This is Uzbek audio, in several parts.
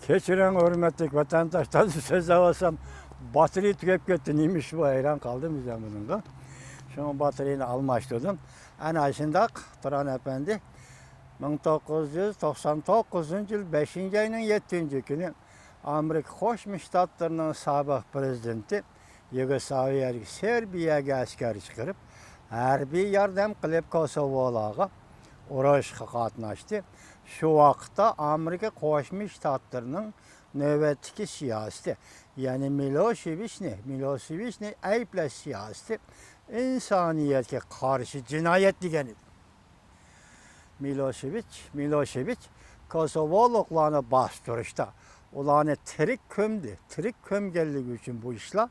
Keçiren hürmetlik vatandaşlar söz alsam batarya tükep gitti. Neymiş bu hayran kaldım bizden bununla. Şu bataryayı almıştırdım. En aşında Turan Efendi 1999 yıl 5. ayının 7. günü Amerika Koşmuş Ştatlarının sabah prezidenti Yugoslavya Serbiyaga askar çıkarıp harbiy yordam qilib Kosovolarga urushga qatnashdi. Şu vaqtda Amerika Qo'shma Shtatlarının navbatdagi siyosati, ya'ni Milosevichni ayblash siyosati insoniyatga qarshi jinoyat degan edi. Milosevich Kosovoliklarni bostirishda ularni tirik ko'mganligi uchun bu ishlar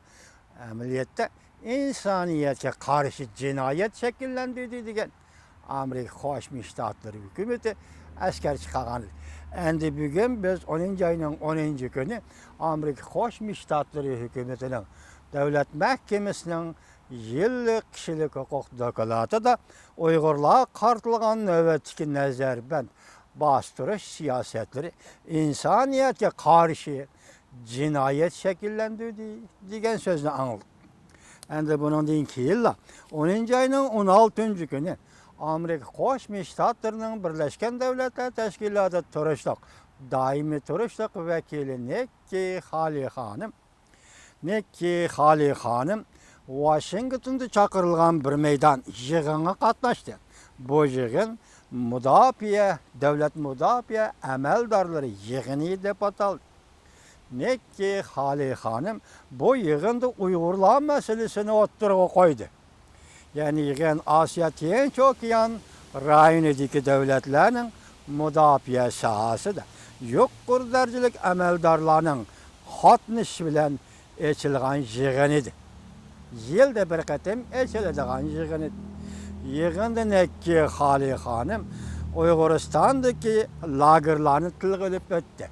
amaliyotda insoniyatga qarshi jinoyat shakllantirdi degan Amerika Qo'shma Shtatlar hukumati askar chiqargan. Endi bugun biz 10 ayning 10 kuni Amerika Qo'shma Shtatlar hukumatining davlat mahkamasining yillik kishilik huquq dokladida Uyg'urlar qartilgan navbatdagi nazarband bostirish siyosatlari insoniyatga qarshi jinoyat shakllantirdi degan so'zni angladik. Endi bundan keyin 10 ayning 16 kuni Amerika Qo'shma Shtatlarning Birlashgan Davlatlar Tashkiloti doimiy turishliq vakili Nikki Haley xonim Washingtonda chaqirilgan bir maydon yig'inga qatnashdi. Bu yig'in davlat mudofaa amaldorlari yig'ini deb ataldi. Nikki Haley xonim bu yig'inda Uyg'urlar masalasini o'ttirg'a qo'ydi. Yani yig'in Osiyo Tinch okean rayonidagi davlatlarning mudofaa sohasida yuqori darajalik amaldorlarning qatnashishi bilan ochilgan yig'in edi. Yilda bir qatim ochiladigan yig'in edi. Yig'inda Nikki Haley xonim Uyg'uristondagi lagerlarni tilga olib o'tdi.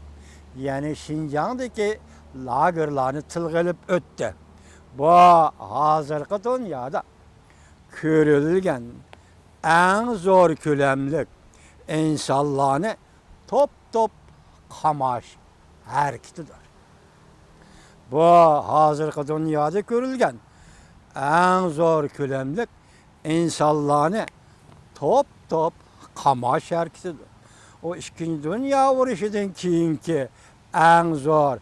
Yani Şinjan'daki lagerlarni tilga olib o'tdi. Bu hozirgi dunyoda ko'rilgan eng zo'r ko'lamlik insonlarni top qamash harakatidir. Bu hozirgi dunyoda ko'rilgan eng zo'r ko'lamlik insonlarni top qamash harakatidir. O 2. Dünya urushidan keyingi eng zo'r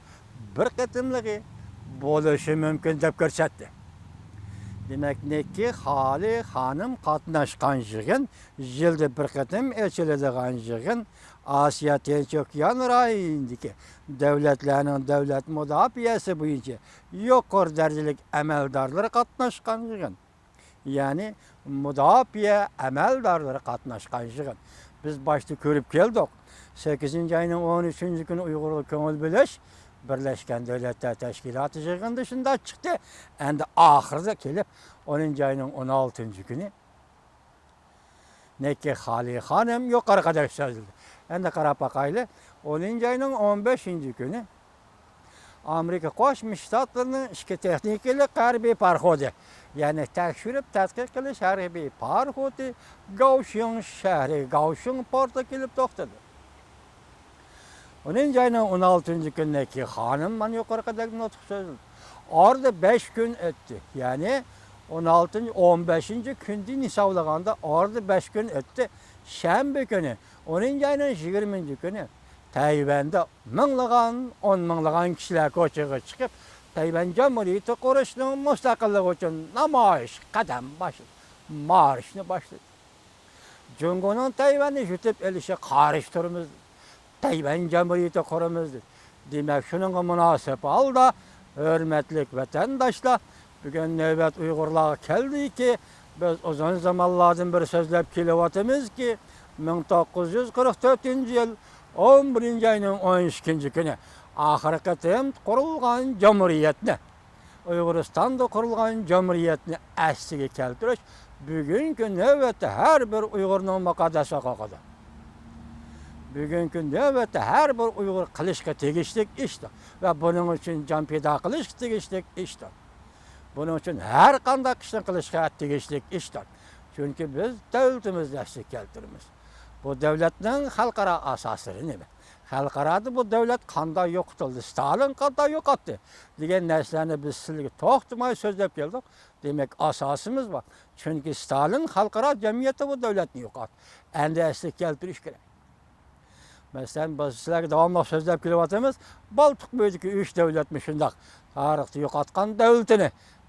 bir qatimligi bo'lishi mumkin deb ko'rsatdi. Demek Nikki Haley xonim qatnashgan yig'in yilda bir qatim ochiladigan yig'in Osiyo Tinch okean rayonidagi davlatlarning davlat mudofaasi bo'yicha yuqori darajalik amaldorlar qatnashgan yig'in. Ya'ni mudofaa amaldorlari qatnashgan yig'in. Biz başta ko'rib keldik. 8. ayning 13 kuni Uyg'urlar ko'ngil bo'lish Birleşken Devletler Teşkilatı yig'indi shunda chiqdi. Endi oxirida kelib 10 ayning 16 kuni Nikki Haley xonim yuqori qadar so'zildi. Endi qarab boqaylik. 10 ayning 15 kuni Amerika Qo'shma Shtatlarining ishki texnikalik harbiy parxodi, ya'ni tekshirib tadqiq qilish harbiy parxodi Gaushing portiga kelib to'xtadi. 10 ayning 16 kunidagi xonim mana yuqoridagi nutq so'zildi. Orada 5 kun o'tdi. Ya'ni 15 kundan hisoblaganda orada 5 kun o'tdi. Shanba kuni 10 ayning 20 kuni Tayvanda on minglagan kishilar ko'chaga chiqib, Tayvan Jamhuriyati qurishning mustaqilligi uchun namoyish marshni boshladi. Jungoning Tayvanni yutib olishi qarshi turimiz. Tayvan Jamhuriyati quramiz. Demak, shuningga munosib holda hurmatli vatandoshlar, bugun navbat Uyg'urlarga keldiki, biz uzun zamonlardan bir so'zlab kelyapmizki, 1944-yil 11 ayning 12 kuni oxirgi qatim qurilgan jamhuriyatni, Uyg'uristonda qurilgan jamhuriyatni asliga keltirish bugungi navbatda har bir Uyg'urning muqaddas huquqidir. Bugungi navbatda har bir Uyg'ur qilishga tegishli ishdir va buning uchun jon fido qilish tegishli ishdir. Buning uchun har qanday ishni qilishga tegishli ishdir. Chunki biz davlatimizni asliga keltiramiz. Bu davlatning xalqaro asoslari nima? xalqarada bu davlat qanday yo'qitildi, Stalin qanday yo'qotdi degan narsalarni biz sizlarga to'xtamay so'zlab keldik. Demak, asosimiz bor. Chunki Stalin xalqaro jamiyatda bu davlatni yo'qotdi. Endi asli keltirish kerak. Masalan, biz sizlarga davomli so'zlab kelyapmiz. Baltiq bo'yidagi 3 davlatmi shundoq tarixda yo'qotgan davlatini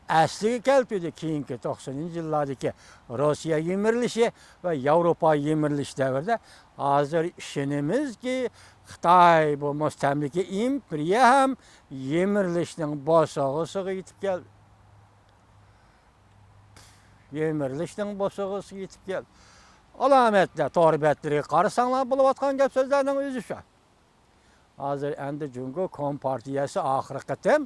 asliga keltirdi. Keyingi 90-yillardagi Rossiya yemirilishi va Yevropa yemirilishi davrida hozir ishonimizki, Xitoy bu mustamlika imperiya ham yemirilishning bosog'isiga yetib keldi. Yemirilishning bosog'isiga yetib keldi. Alametler, to'g'ri qarasanglar bo'layotgan gap so'zlarning o'zi shu. Hozir endi Jungo Kompartiyasi oxirgi qatam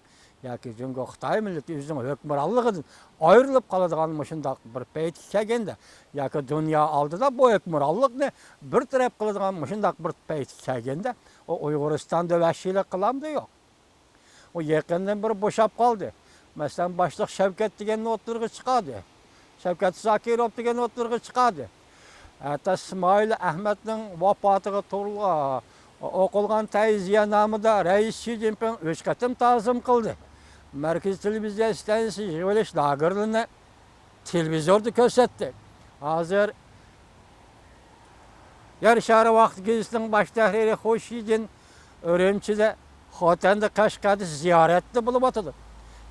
yoki Jungo Xitoy millati o'zining hukmronligidan ayrilib qoladigan shundoq bir payt kelganda yoki dunyo oldida bu hukmronlikni bir taraf qiladigan shundoq bir payt kelganda o Uyg'uristonda vahshiylik qilamdi yo'q. O yaqindan bir bo'shab qoldi. Masalan, boshliq Shavkat degan o'tirg'i chiqadi. Shavkat Zokirov degan o'tirg'i chiqadi. Hatta İsmail Ahmet'nin vafatıga to'g'ri o'qilgan ta'ziya nomida Rais Xi Jinping 3 qatim ta'zim qildi. Markaziy televiziya stansiyasi yig'ilish lagerlarini televizorda ko'rsatdi. Hozir Yer shari vaqt gezitining bosh tahriri Xo'shidin Urumchida, Xotanda, Qashqarda ziyoratda bo'lib o'tadi.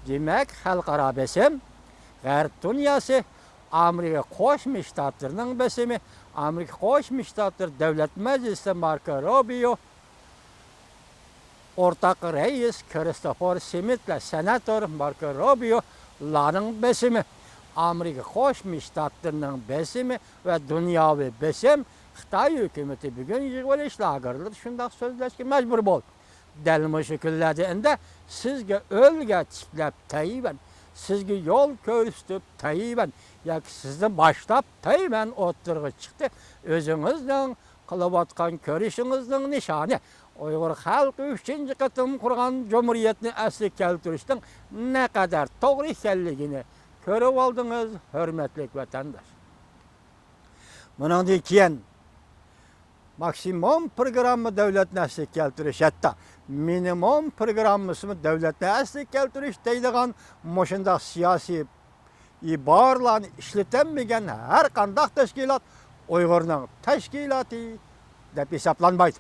Demak, xalqaro besim G'arb dunyosi Amerika Qo'shma Shtatlarining besimi, Amerika Qo'shma Shtatlari Davlat Majlisi Marco Rubio, o'rtaq rais Kristofer Smitla, senator Marco Rubio larning besimi, Amerika Qo'shma Shtatlarining besimi va dunyoviy besim Xitoy hukumati bugun yig'ilish lagerlarida shundoq so'zlashga majbur bo'ldi. Dal shu kunlarda endi sizga o'lga tiklab tayyiban, sizga yo'l ko'rsatib tayyiban yoki sizni boshlab tayyiban o'tirg'i chiqdi. O'zingizning qilayotgan ko'rishingizning nishoni Uyg'ur xalqi 3-chi qatim qurgan jamhuriyatni asli keltirishning naqadar to'g'ri ekanligini ko'rib oldingiz, hurmatli vatandosh. Bundan keyin maksimum programma davlatni asli keltirish, hatta minimum programmasini davlatni asli keltirish deydigan shundoq siyosiy iboralarni ishlatilmagan har qanday tashkilot Uyg'urning tashkiloti deb hisoblanmaydi.